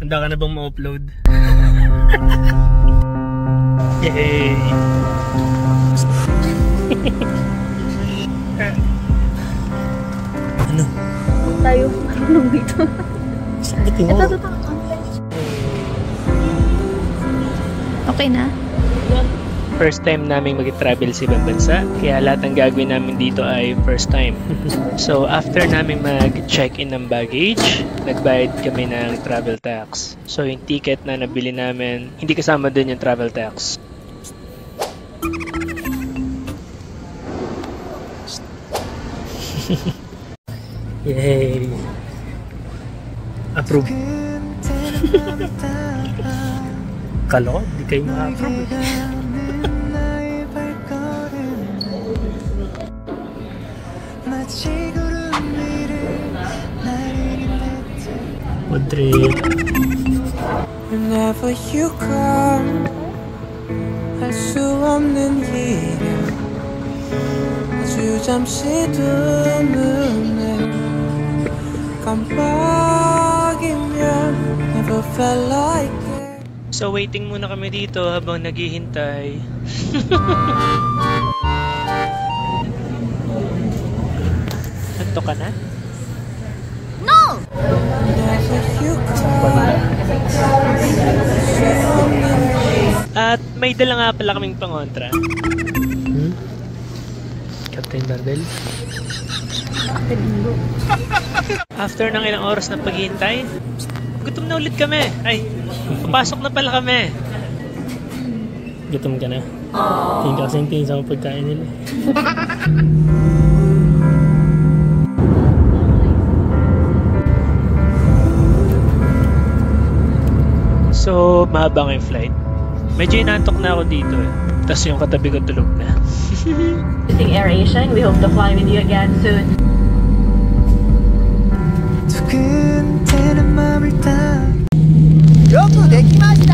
Handa ka na bang ma-upload? Yay! Ano? Tayo marunong dito. Ito. Okay na? First time namin mag-travel sa ibang bansa, kaya lahat ng gagawin namin dito ay first time. So after namin mag-check-in ng baggage, nagbayad kami ng travel tax. So yung ticket na nabili namin, hindi kasama dun yung travel tax. Yay! Approve. Kalo, di kayo ma-approve. Madrid. Whenever you come, 할 수 없는 일이야. 아주 잠시 두 눈을 깜빡이면 never felt like it. So waiting muna kami dito habang naghihintay. Anto ka na? No! At may dala nga pala kaming pangontra. Captain Barbell. After ng ilang oras na paghihintay, gutom na ulit kami. Ay, papasok na pala kami. Gutom ka na? Tingin ka kasing tingin sa mga pagkain nila. So, mahaba nga yung flight. Medyo inantok na ako dito eh. Tapos yung katabi ko tulog na. Visiting AirAsian, we hope to fly with you again soon.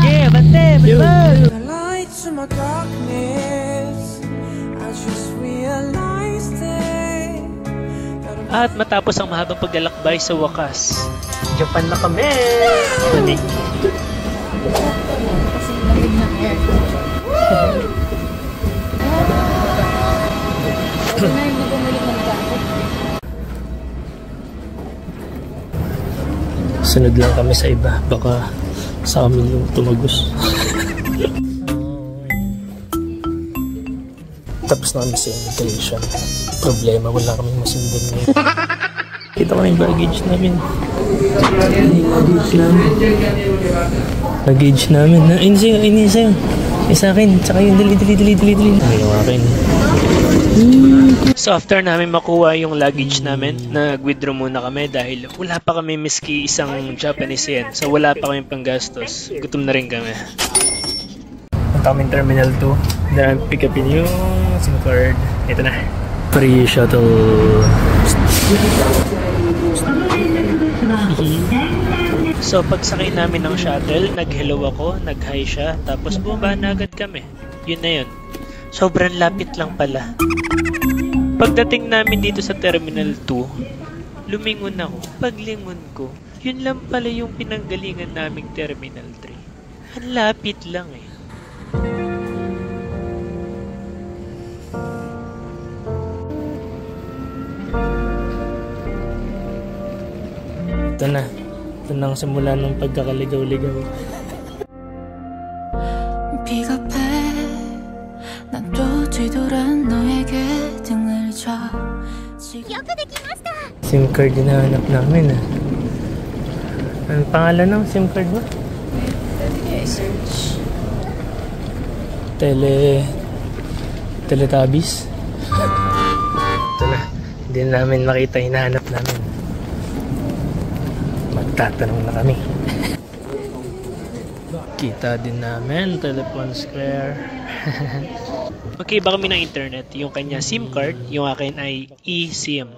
Yeah, bante! The lights in my darkness, I just realized it. At matapos ang mahabang paglalakbay sa wakas, Japan na kami! Manig. Kasi lamig ng air. Ito na yung bumalik ng jacket. Sunod lang kami sa iba. Baka sa amin yung tumagos. Tapos na kami sa immigration. Problema, wala kaming masundan ngayon. Kita ko na yung baggage namin. Baggage namin. Ini sa'yo. Sa akin. Tsaka yung dali. Ay, yung akin. So after namin makuha yung luggage namin, nag-withdraw muna kami dahil wala pa kami miski isang Japanese yen. So wala pa kami panggastos. Gutom na rin kami. Punta kami Terminal 2. Then pick upin yung SIM card. Ito na. Free shuttle. So pagsakay namin ng shuttle, nag-hello ako, nag-hi siya, tapos bumaba na agad kami. Yun na yun. Sobrang lapit lang pala. Pagdating namin dito sa Terminal 2, lumingon ako. Paglingon ko, yun lang pala yung pinanggalingan naming Terminal 3. Ang lapit lang eh. Ito na. Ito na ang simula ng pagkakaligaw-ligaw. 비겁해 난 또 뒤돌아 너에게 등을 줘 SIM card yung nahanap namin ah. Anong pangalan ng SIM card mo? Search. Teletubbies. Ito na. Hindi namin makita yung hinahanap namin. Magtatanong na kami. Kita din namin. Telephone Square. Magkaiba kami ng internet. Yung kanya SIM card, yung akin ay eSIM.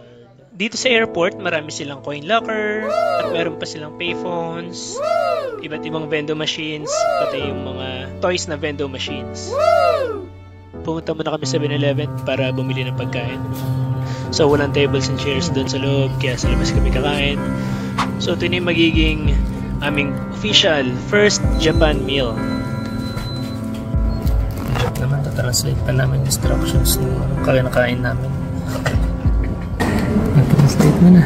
Dito sa airport, marami silang coin locker at meron pa silang payphones, iba't ibang vending machines, pati yung mga toys na vending machines. Pumunta muna kami sa 7-Eleven para bumili ng pagkain. So walang tables and chairs doon sa loob, kaya sa labas kami kakain. So ito na yung magiging aming official first Japan meal. Joke naman, tatranslate pa namin instructions ng kinakain namin. Natranslate mo na.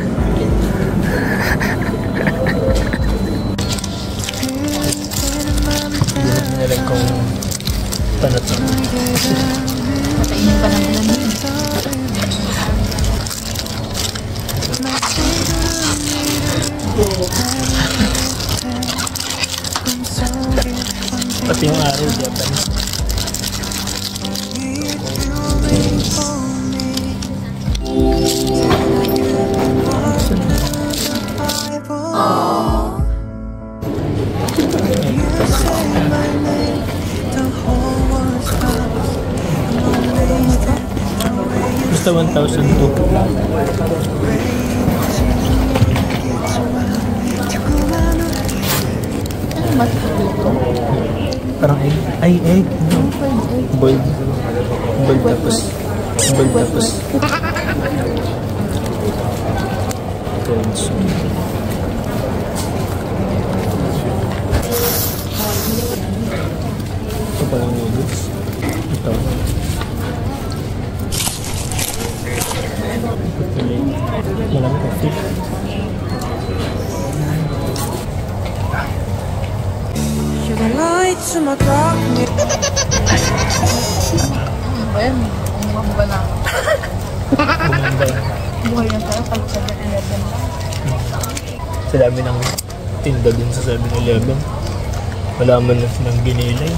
Hindi namin alam kung paano ito. Matainin pa ng ulan yun. Pati yung araw, Japanese. Basta 1,002. Parang egg. Ay, egg. Boiled. Boiled tapos. Boiled tapos. Ito palang noodles. Ito. Malamit ang fish. You're the light to my darkness. Ba yan? Umuha ba na? Bumambay. Buhay na tayo pag 7-Eleven. Sa dami ng tinda dun sa 7-Eleven. Wala man na silang ginilay.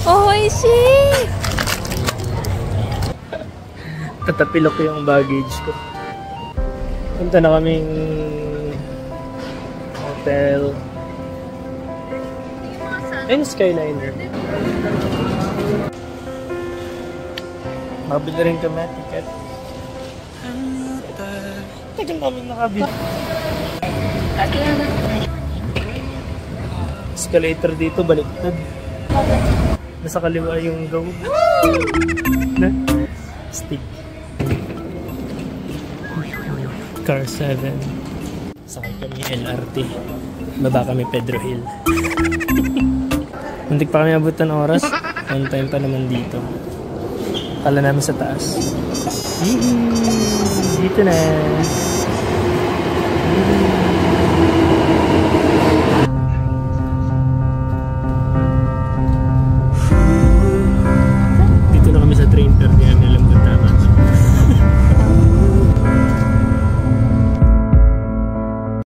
Oh, Oishi! Tatapilok ko yung baggage ko. Punta na kaming hotel. Ayun, Skyliner. Makabili rin kami ticket. Tagal namin nakabili. Escalator dito, baliktad. Nasa kaliwa yung go. Na? Stick. Car 7. Sakay kami LRT. Baba kami Pedro Hill. Muntik pa kami abot ng oras. On time pa naman dito. Kala namin sa taas. Dito na. Dito na kami sa train